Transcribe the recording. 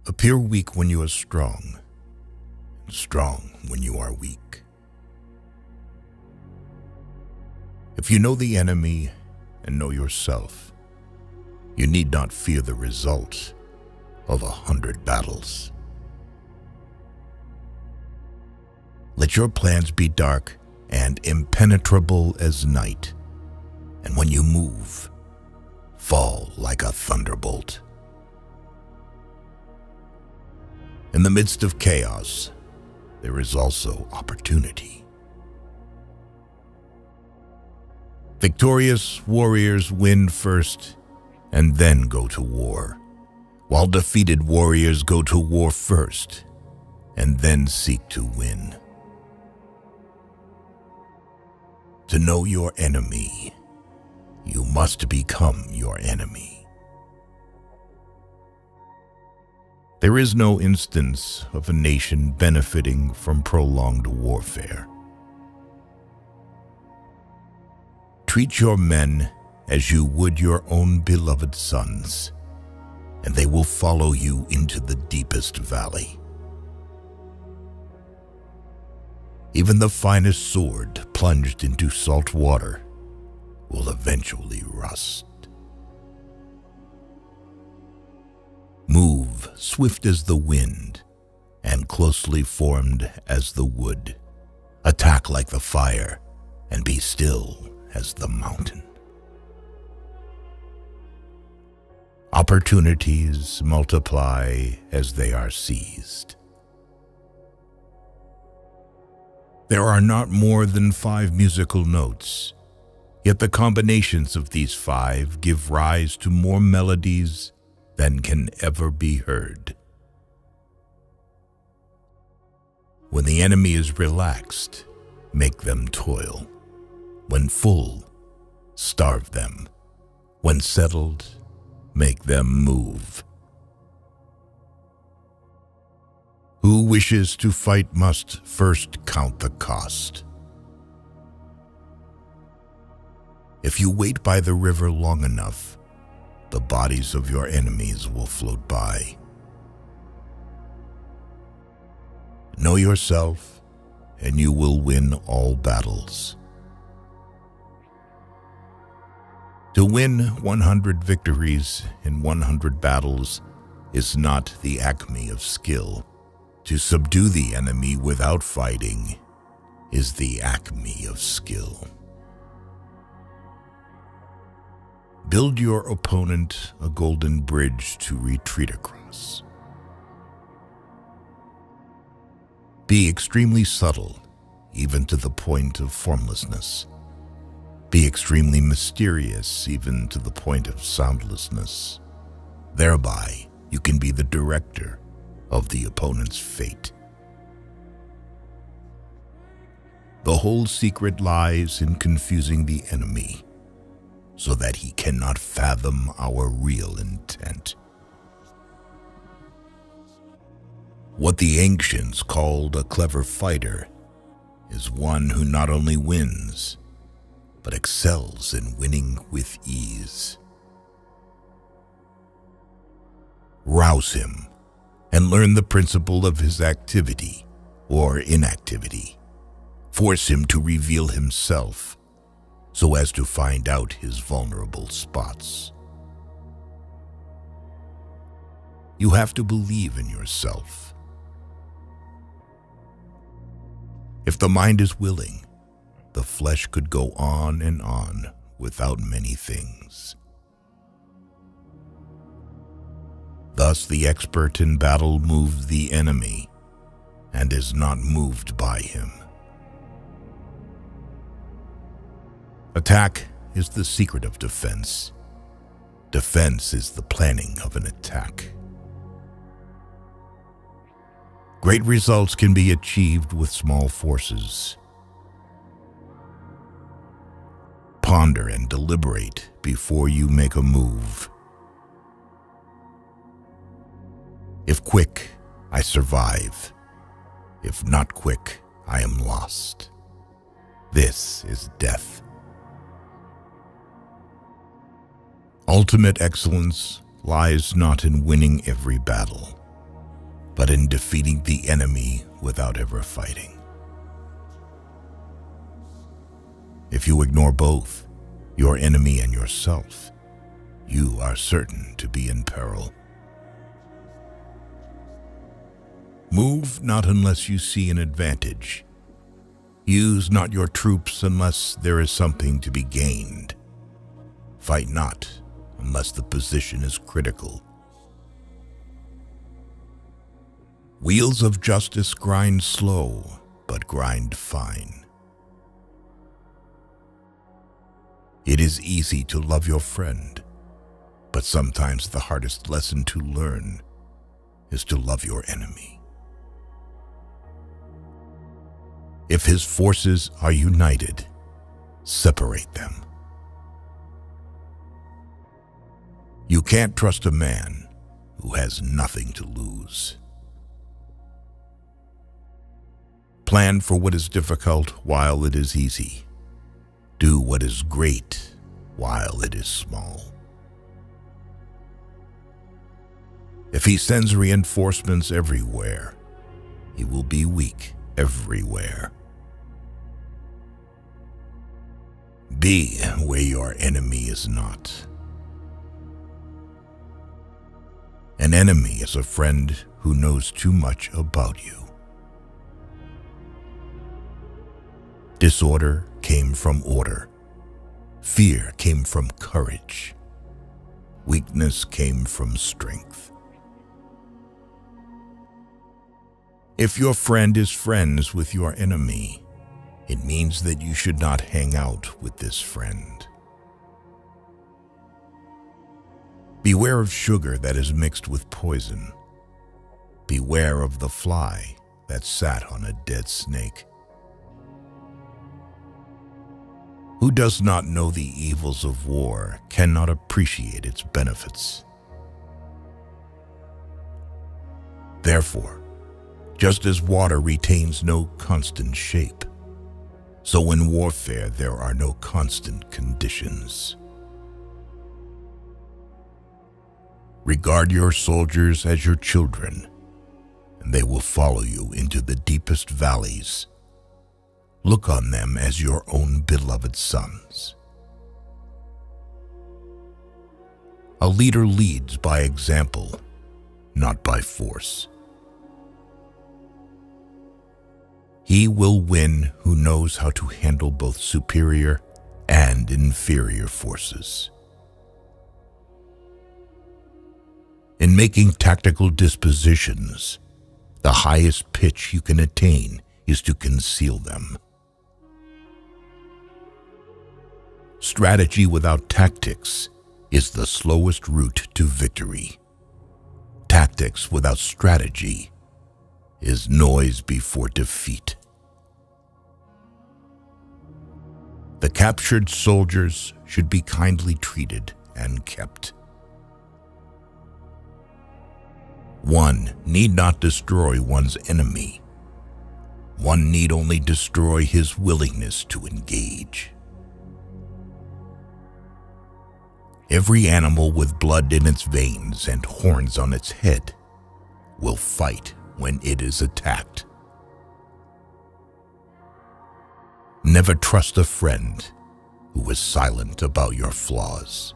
Appear weak when you are strong, and strong when you are weak. If you know the enemy and know yourself, you need not fear the result of 100 battles. Let your plans be dark and impenetrable as night, and when you move, fall like a thunderbolt. In the midst of chaos, there is also opportunity. Victorious warriors win first and then go to war, while defeated warriors go to war first and then seek to win. To know your enemy, you must become your enemy. There is no instance of a nation benefiting from prolonged warfare. Treat your men as you would your own beloved sons, and they will follow you into the deepest valley. Even the finest sword plunged into salt water will eventually rust. Move swift as the wind and closely formed as the wood. Attack like the fire and be still as the mountain. Opportunities multiply as they are seized. There are not more than 5 musical notes, yet the combinations of these 5 give rise to more melodies than can ever be heard. When the enemy is relaxed, make them toil. When full, starve them. When settled, make them move. Who wishes to fight must first count the cost. If you wait by the river long enough, the bodies of your enemies will float by. Know yourself, and you will win all battles. To win 100 victories in 100 battles is not the acme of skill. To subdue the enemy without fighting is the acme of skill. Build your opponent a golden bridge to retreat across. Be extremely subtle, even to the point of formlessness. Be extremely mysterious, even to the point of soundlessness. Thereby, you can be the director of the opponent's fate. The whole secret lies in confusing the enemy so that he cannot fathom our real intent. What the ancients called a clever fighter is one who not only wins, but excels in winning with ease. Rouse him and learn the principle of his activity or inactivity. Force him to reveal himself so as to find out his vulnerable spots. You have to believe in yourself. If the mind is willing, the flesh could go on and on without many things. Thus the expert in battle moves the enemy and is not moved by him. Attack is the secret of defense. Defense is the planning of an attack. Great results can be achieved with small forces. Ponder and deliberate before you make a move. If quick, I survive. If not quick, I am lost. This is death. Ultimate excellence lies not in winning every battle, but in defeating the enemy without ever fighting. If you ignore both, your enemy and yourself, you are certain to be in peril. Move not unless you see an advantage. Use not your troops unless there is something to be gained. Fight not unless the position is critical. Wheels of justice grind slow, but grind fine. It is easy to love your friend, but sometimes the hardest lesson to learn is to love your enemy. If his forces are united, separate them. You can't trust a man who has nothing to lose. Plan for what is difficult while it is easy. Do what is great while it is small. If he sends reinforcements everywhere, he will be weak everywhere. Be where your enemy is not. An enemy is a friend who knows too much about you. Disorder came from order. Fear came from courage. Weakness came from strength. If your friend is friends with your enemy, it means that you should not hang out with this friend. Beware of sugar that is mixed with poison. Beware of the fly that sat on a dead snake. Who does not know the evils of war cannot appreciate its benefits. Therefore, just as water retains no constant shape, so in warfare there are no constant conditions. Regard your soldiers as your children, and they will follow you into the deepest valleys. Look on them as your own beloved sons. A leader leads by example, not by force. He will win who knows how to handle both superior and inferior forces. In making tactical dispositions, the highest pitch you can attain is to conceal them. Strategy without tactics is the slowest route to victory. Tactics without strategy is noise before defeat. The captured soldiers should be kindly treated and kept. One need not destroy one's enemy. One need only destroy his willingness to engage. Every animal with blood in its veins and horns on its head will fight when it is attacked. Never trust a friend who is silent about your flaws.